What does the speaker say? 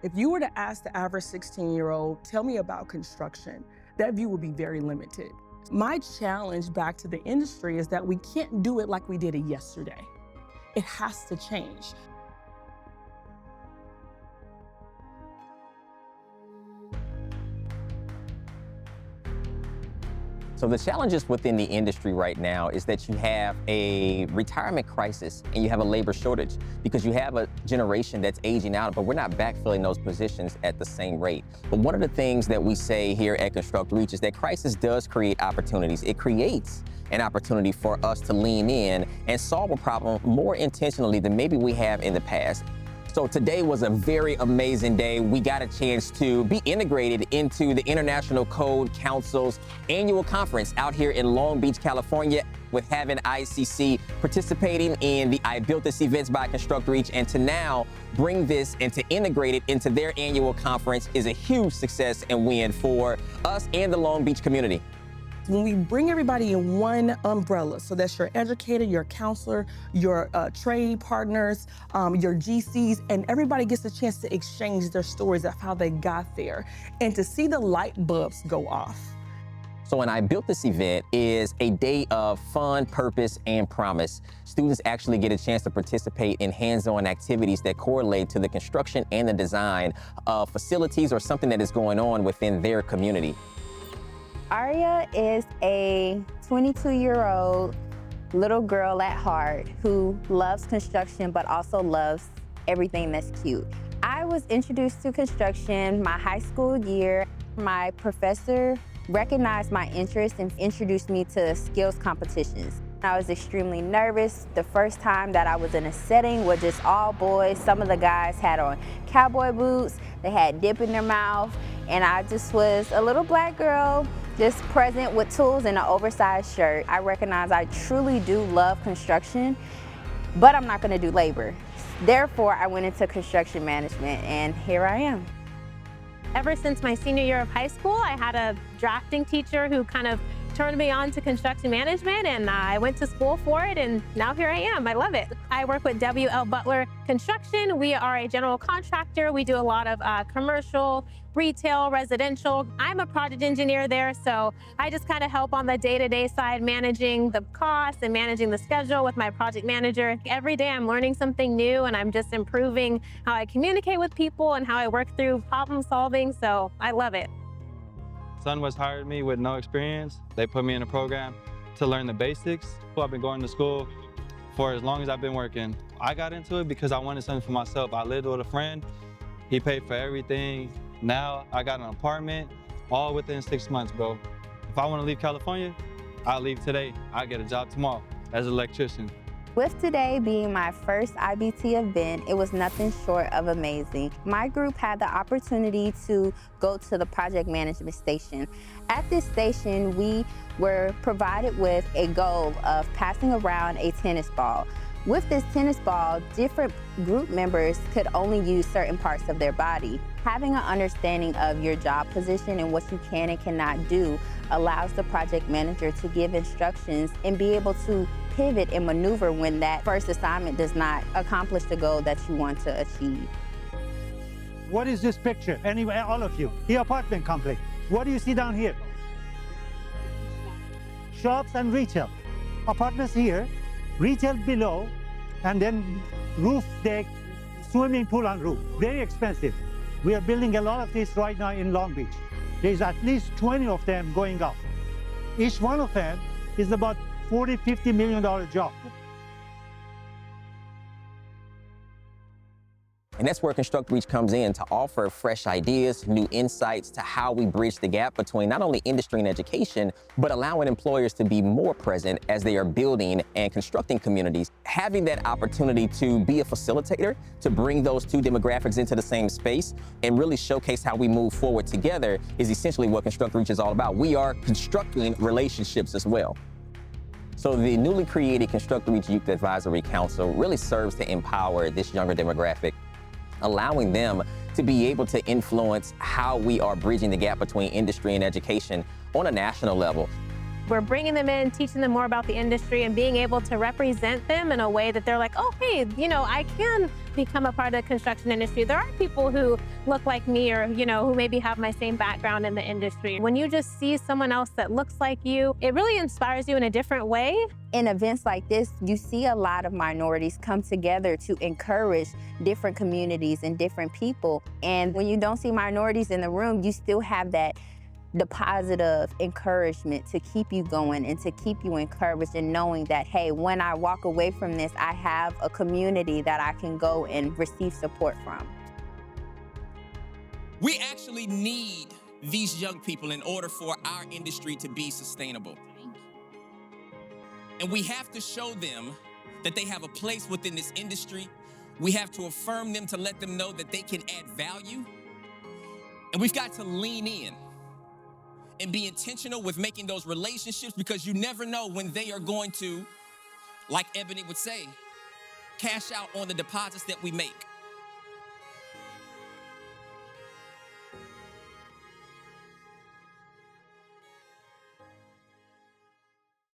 If you were to ask the average 16-year-old, tell me about construction, that view would be very limited. My challenge back to the industry is that we can't do it like we did it yesterday. It has to change. So the challenges within the industry right now is that you have a retirement crisis and you have a labor shortage because you have a generation that's aging out, but we're not backfilling those positions at the same rate. But one of the things that we say here at Construct Reach is that crisis does create opportunities. It creates an opportunity for us to lean in and solve a problem more intentionally than maybe we have in the past. So today was a very amazing day. We got a chance to be integrated into the International Code Council's annual conference out here in Long Beach, California, with having ICC participating in the I Built This events by Construct Reach, and to now bring this and to integrate it into their annual conference is a huge success and win for us and the Long Beach community. When we bring everybody in one umbrella, so that's your educator, your counselor, your trade partners, your GCs, and everybody gets a chance to exchange their stories of how they got there and to see the light bulbs go off. So when I Built This event is a day of fun, purpose, and promise. Students actually get a chance to participate in hands-on activities that correlate to the construction and the design of facilities or something that is going on within their community. Aria is a 22-year-old little girl at heart who loves construction but also loves everything that's cute. I was introduced to construction my high school year. My professor recognized my interest and introduced me to skills competitions. I was extremely nervous. The first time that I was in a setting with just all boys, some of the guys had on cowboy boots, they had dip in their mouth, and I just was a little black girl just present with tools and an oversized shirt. I recognize I truly do love construction, but I'm not gonna do labor. Therefore, I went into construction management, and here I am. Ever since my senior year of high school, I had a drafting teacher who kind of turned me on to construction management, and I went to school for it, and now here I am. I love it. I work with W.L. Butler Construction. We are a general contractor. We do a lot of commercial, retail, residential. I'm a project engineer there, so I just kind of help on the day-to-day side, managing the costs and managing the schedule with my project manager. Every day I'm learning something new, and I'm just improving how I communicate with people and how I work through problem solving, so I love it. SunWest hired me with no experience. They put me in a program to learn the basics. I've been going to school for as long as I've been working. I got into it because I wanted something for myself. I lived with a friend. He paid for everything. Now I got an apartment, all within 6 months, bro. If I want to leave California, I'll leave today. I'll get a job tomorrow as an electrician. With today being my first IBT event, it was nothing short of amazing. My group had the opportunity to go to the project management station. At this station, we were provided with a goal of passing around a tennis ball. With this tennis ball, different group members could only use certain parts of their body. Having an understanding of your job position and what you can and cannot do allows the project manager to give instructions and be able to pivot and maneuver when that first assignment does not accomplish the goal that you want to achieve. What is this picture? Anyway, all of you, the apartment complex. What do you see down here? Shops and retail. Apartments here, retail below, and then roof deck, swimming pool on roof. Very expensive. We are building a lot of this right now in Long Beach. There's at least 20 of them going up. Each one of them is about $40, $50 million job. And that's where Construct Reach comes in to offer fresh ideas, new insights to how we bridge the gap between not only industry and education, but allowing employers to be more present as they are building and constructing communities. Having that opportunity to be a facilitator, to bring those two demographics into the same space and really showcase how we move forward together is essentially what Construct Reach is all about. We are constructing relationships as well. So the newly created Construct Reach Youth Advisory Council really serves to empower this younger demographic, allowing them to be able to influence how we are bridging the gap between industry and education on a national level. We're bringing them in, teaching them more about the industry, and being able to represent them in a way that they're like, oh, hey, I can become a part of the construction industry. There are people who look like me or, who maybe have my same background in the industry. When you just see someone else that looks like you, it really inspires you in a different way. In events like this, you see a lot of minorities come together to encourage different communities and different people. And when you don't see minorities in the room, you still have the positive encouragement to keep you going and to keep you encouraged and knowing that, hey, when I walk away from this, I have a community that I can go and receive support from. We actually need these young people in order for our industry to be sustainable. And we have to show them that they have a place within this industry. We have to affirm them to let them know that they can add value. And we've got to lean in and be intentional with making those relationships, because you never know when they are going to, like Ebony would say, cash out on the deposits that we make.